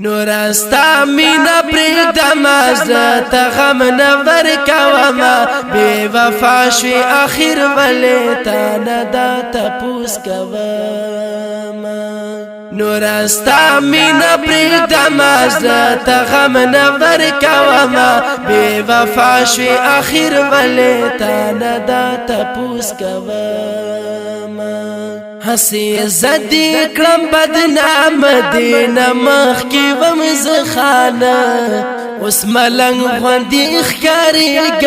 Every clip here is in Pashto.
نورستا مینا پرېږدم زړه ته غم نه ورکومه بې وفا شوې اخر ولې تا نه دا تپوس کومه نورستا مینا پرېږدم زړه ته غم نه ورکومه بې وفا شوې اخر ولې تا نه دا تپوس کومه هسې زدی کړم بدنام دینه مخکې وم زه خانه اوس ملنګ غوندې ښکارېږم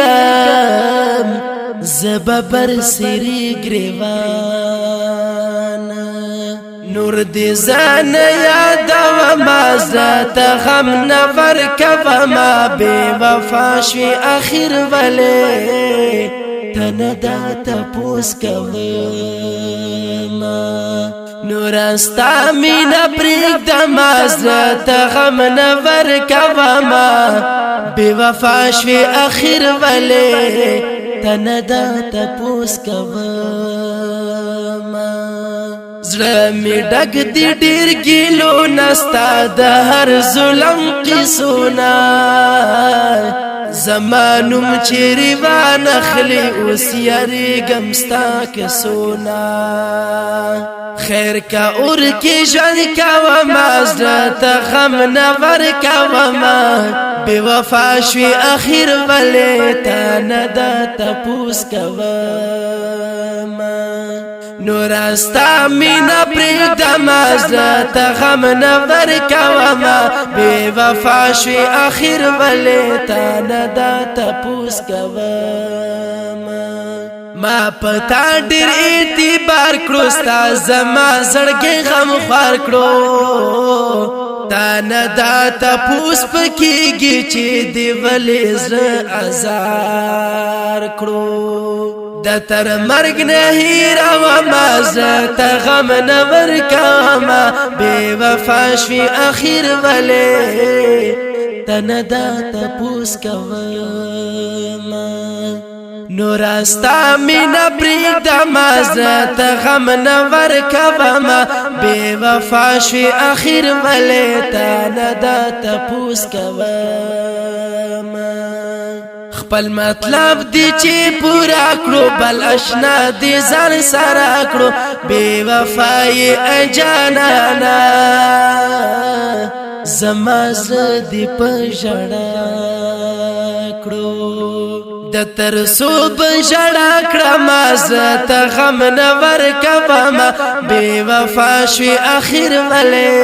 زه به برسېرې ګرېوانه نور دې ځان یادومه زړه ته غم نه ورکومه بې وفا شوې اخر ولې ته نه دا تپوس کومه نورستا مینا پرېږدم زړه ته غم نه ورکومه بې وفا شوې اخر ولې ته نه دا تپوس کومه زړه مې ډک دی ډېر ګیلو نه ستا د هر ظلم قیسونه زما نوم چیرې وانخلي اوس یریږم ستا کیسونه خیر کا اور کې ژوند کومه زړه ته غم نه ورکومه بې وفا شوې اخر ولې تا نه دا تپوس کومه نورستا مینا پرېږدم زړه ته غم نه ورکومه بې وفا شوې اخر ولې تا نه دا تپوس کومه ما پتا ډېر اعتبار کړو ستا زما زړګی غم خوار کړو تا نه دا تپوس پکېږي چې دې ولې زړه ازار کړو د تر مرګ نه هېرومه زړه ته غم نه ورکومه بې وفا شوې اخر ولې ته نه دا تپوس کومه نورستا مینا پرېږدم زړه ته غم نه ورکومه بې وفا شوې اخر ولې ته نه دا تپوس کومه خپل مطلب دی چې پورا کړو بل اشنا دی ځان سره کړو بې وفایې جانانه زما زړه دې په ژړا کړو د ترسو په ژړا کړم زه ته غم نه ورکومه بې وفا شوې اخر ولې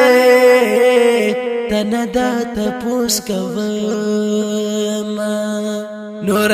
ته نه دا تپوس کومه